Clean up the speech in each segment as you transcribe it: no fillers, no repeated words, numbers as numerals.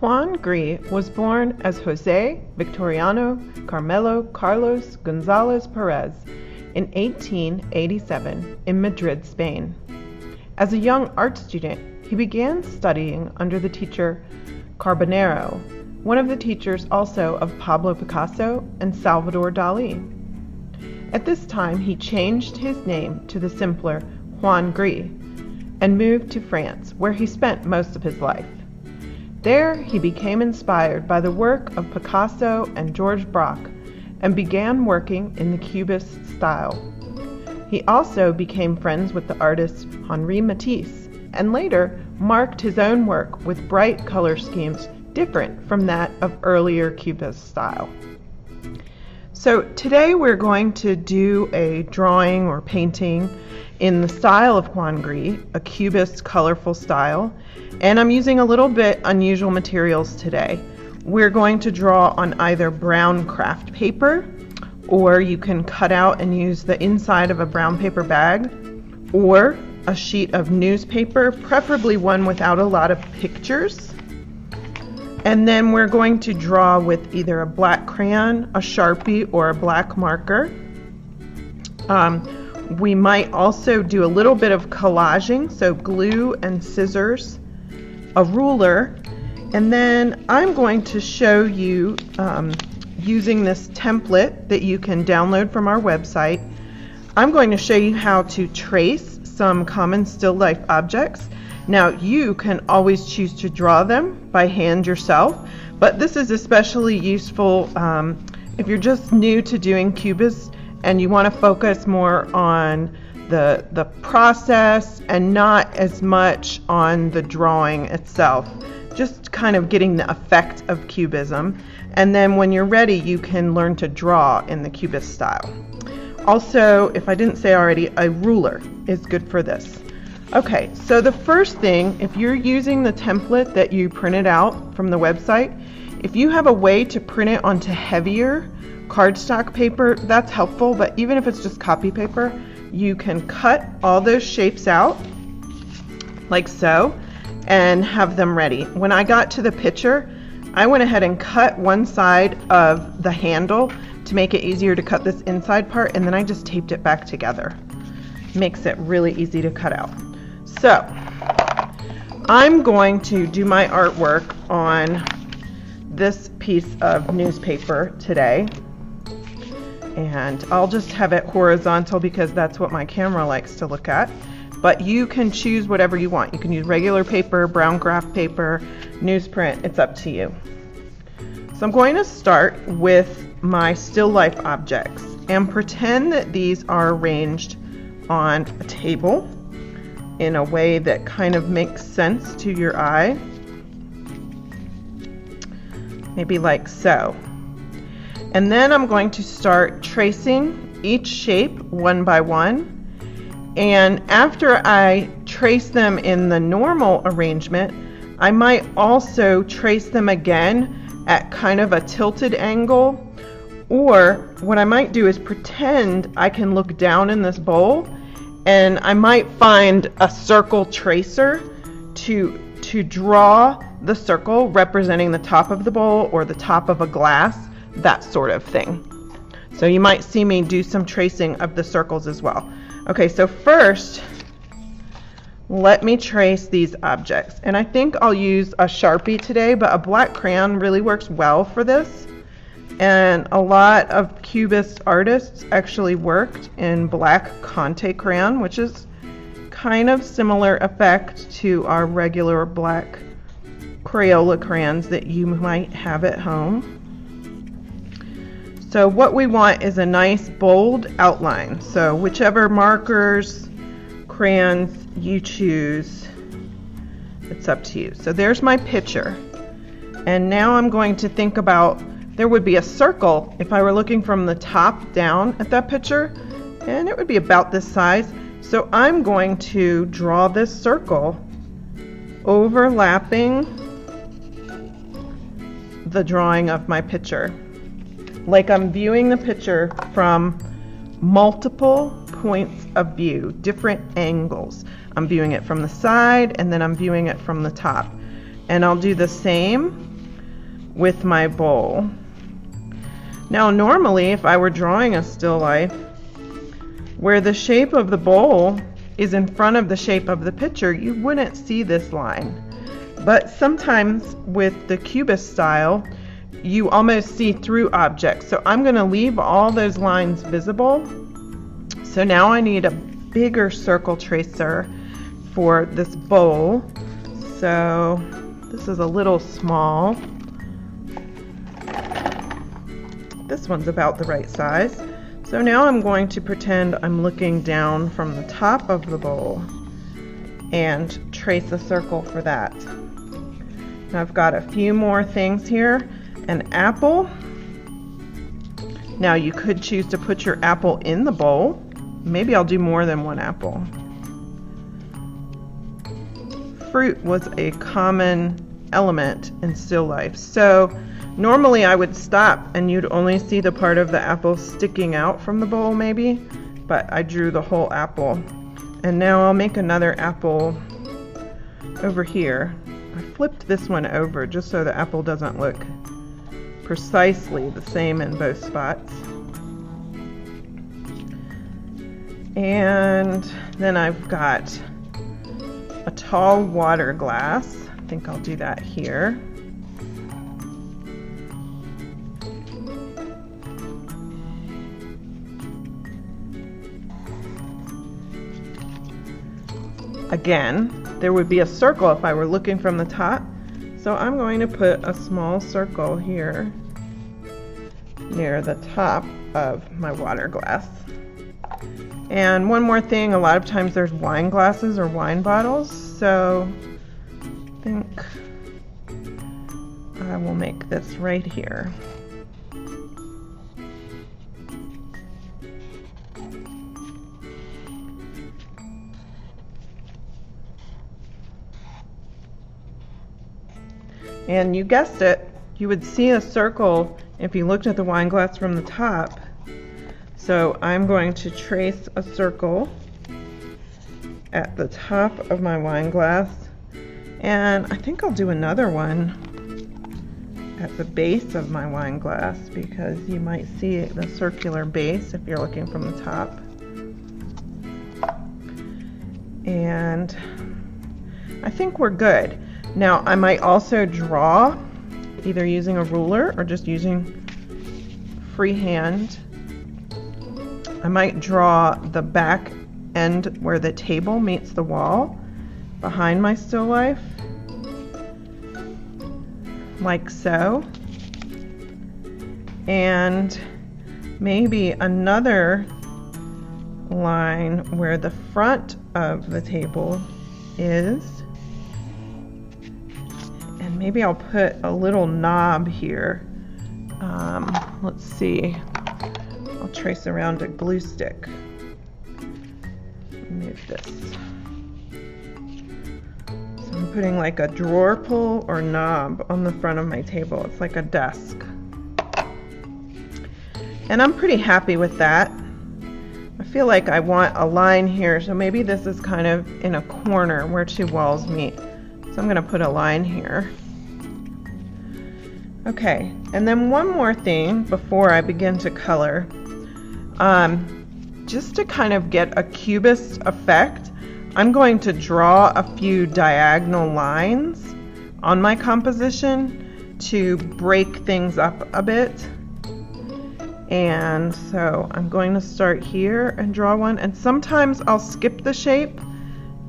Juan Gris was born as José, Victoriano, Carmelo, Carlos, González-Pérez in 1887 in Madrid, Spain. As a young art student, he began studying under the teacher Carbonero, one of the teachers also of Pablo Picasso and Salvador Dali. At this time, he changed his name to the simpler Juan Gris and moved to France, where he spent most of his life. There, he became inspired by the work of Picasso and Georges Braque and began working in the cubist style. He also became friends with the artist Henri Matisse and later marked his own work with bright color schemes different from that of earlier cubist style. So today we're going to do a drawing or painting in the style of Juan Gris, a cubist colorful style, and I'm using a little bit unusual materials today. We're going to draw on either brown kraft paper, or you can cut out and use the inside of a brown paper bag, or a sheet of newspaper, preferably one without a lot of pictures. And then we're going to draw with either a black crayon, a Sharpie, or a black marker. We might also do a little bit of collaging, so glue and scissors, a ruler, and then I'm going to show you using this template that you can download from our website. I'm going to show you how to trace some common still life objects. Now you can always choose to draw them by hand yourself, but this is especially useful if you're just new to doing cubist and you want to focus more on the process and not as much on the drawing itself, just kind of getting the effect of cubism. And then when you're ready, you can learn to draw in the cubist style. Also, if I didn't say already, a ruler is good for this. Okay, so the first thing, if you're using the template that you printed out from the website, if you have a way to print it onto heavier cardstock paper, that's helpful, but even if it's just copy paper, you can cut all those shapes out like so and have them ready. When I got to the picture, I went ahead and cut one side of the handle to make it easier to cut this inside part, and then I just taped it back together. Makes it really easy to cut out. So I'm going to do my artwork on this piece of newspaper today, and I'll just have it horizontal because that's what my camera likes to look at, but you can choose whatever you want. You can use regular paper, brown kraft paper, newsprint, it's up to you. So I'm going to start with my still life objects and pretend that these are arranged on a table in a way that kind of makes sense to your eye. Maybe like so. And then I'm going to start tracing each shape one by one. And after I trace them in the normal arrangement, I might also trace them again at kind of a tilted angle. Or what I might do is pretend I can look down in this bowl, and I might find a circle tracer to draw the circle representing the top of the bowl or the top of a glass, that sort of thing. So you might see me do some tracing of the circles as well. Okay, so first, let me trace these objects. And I think I'll use a Sharpie today, but a black crayon really works well for this. And a lot of cubist artists actually worked in black Conte crayon, which is kind of similar effect to our regular black Crayola crayons that you might have at home. So what we want is a nice bold outline. So whichever markers, crayons you choose, it's up to you. So there's my picture. And now I'm going to think about, there would be a circle if I were looking from the top down at that picture, and it would be about this size. So I'm going to draw this circle overlapping the drawing of my picture, like I'm viewing the picture from multiple points of view, different angles. I'm viewing it from the side, and then I'm viewing it from the top. And I'll do the same with my bowl. Now normally if I were drawing a still life where the shape of the bowl is in front of the shape of the picture, you wouldn't see this line. But sometimes with the cubist style, you almost see through objects. So I'm going to leave all those lines visible. So now I need a bigger circle tracer for this bowl. So this is a little small. This one's about the right size. So now I'm going to pretend I'm looking down from the top of the bowl and trace a circle for that. Now I've got a few more things here. An apple. Now you could choose to put your apple in the bowl. Maybe I'll do more than one apple. Fruit was a common element in still life. So normally I would stop and you'd only see the part of the apple sticking out from the bowl maybe, but I drew the whole apple. And now I'll make another apple over here. I flipped this one over just so the apple doesn't look precisely the same in both spots. And then I've got a tall water glass. I think I'll do that here. Again, there would be a circle if I were looking from the top. So I'm going to put a small circle here near the top of my water glass. And one more thing, a lot of times there's wine glasses or wine bottles, so I think I will make this right here. And you guessed it, you would see a circle if you looked at the wine glass from the top. So I'm going to trace a circle at the top of my wine glass, and I think I'll do another one at the base of my wine glass because you might see the circular base if you're looking from the top. And I think we're good. Now I might also draw either using a ruler or just using freehand. I might draw the back end where the table meets the wall behind my still life, like so. And maybe another line where the front of the table is. And maybe I'll put a little knob here. Let's see. I'll trace around a glue stick. Move this. So I'm putting like a drawer pull or knob on the front of my table. It's like a desk. And I'm pretty happy with that. I feel like I want a line here, so maybe this is kind of in a corner where two walls meet. So I'm going to put a line here. Okay, and then one more thing before I begin to color. Just to kind of get a cubist effect, I'm going to draw a few diagonal lines on my composition to break things up a bit. And so I'm going to start here and draw one, and sometimes I'll skip the shape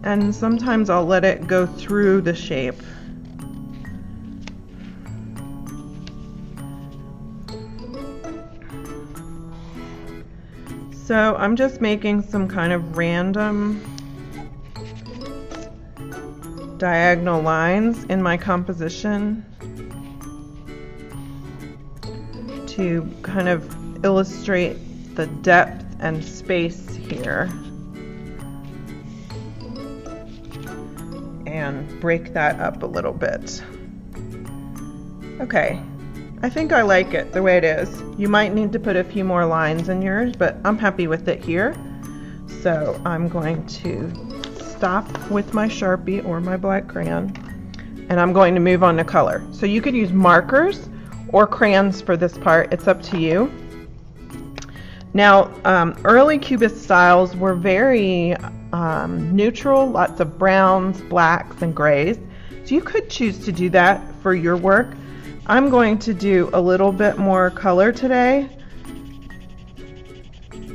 and sometimes I'll let it go through the shape. So I'm just making some kind of random diagonal lines in my composition to kind of illustrate the depth and space here and break that up a little bit. Okay. I think I like it the way it is. You might need to put a few more lines in yours, but I'm happy with it here. So I'm going to stop with my Sharpie or my black crayon, and I'm going to move on to color. So you could use markers or crayons for this part. It's up to you. Now, early cubist styles were very neutral, lots of browns, blacks, and grays. So you could choose to do that for your work. I'm going to do a little bit more color today,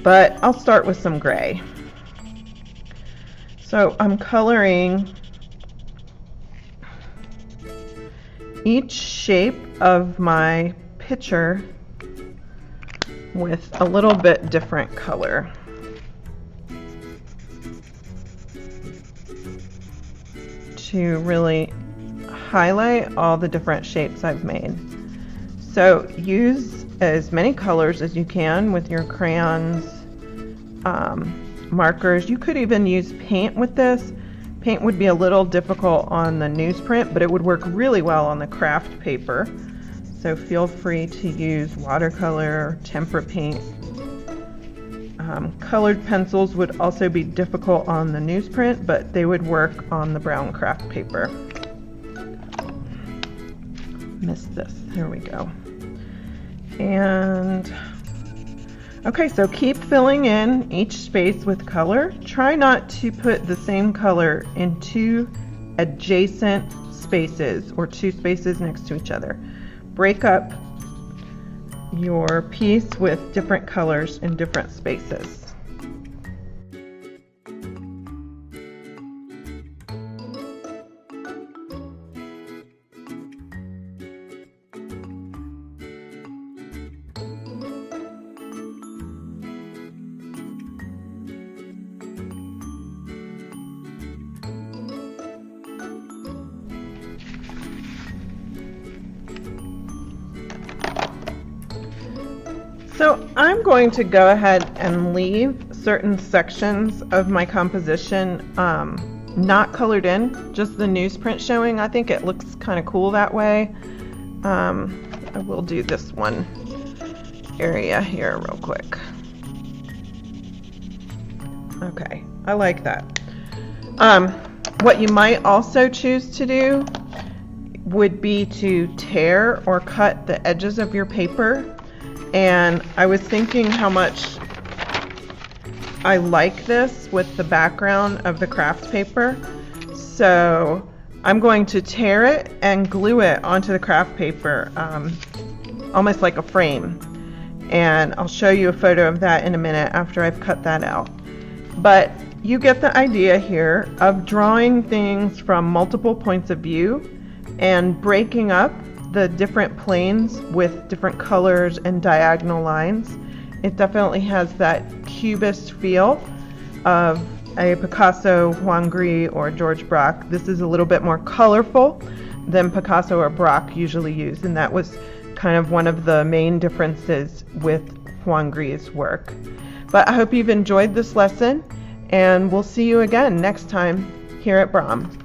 but I'll start with some gray. So I'm coloring each shape of my picture with a little bit different color. To really highlight all the different shapes I've made. So use as many colors as you can with your crayons, markers. You could even use paint with this. Paint would be a little difficult on the newsprint, but it would work really well on the craft paper. So feel free to use watercolor, tempera paint. Colored pencils would also be difficult on the newsprint, but they would work on the brown craft paper. Missed this. Here we go. And okay, so keep filling in each space with color. Try not to put the same color in two adjacent spaces or two spaces next to each other. Break up your piece with different colors in different spaces. So I'm going to go ahead and leave certain sections of my composition not colored in, just the newsprint showing. I think it looks kind of cool that way. I will do this one area here real quick. Okay, I like that. What you might also choose to do would be to tear or cut the edges of your paper. And I was thinking how much I like this with the background of the craft paper. So I'm going to tear it and glue it onto the craft paper, almost like a frame. And I'll show you a photo of that in a minute after I've cut that out. But you get the idea here of drawing things from multiple points of view and breaking up the different planes with different colors and diagonal lines. It definitely has that cubist feel of a Picasso, Juan Gris, or Georges Braque. This is a little bit more colorful than Picasso or Braque usually use, and that was kind of one of the main differences with Juan Gris' work. But I hope you've enjoyed this lesson, and we'll see you again next time here at BRAHM.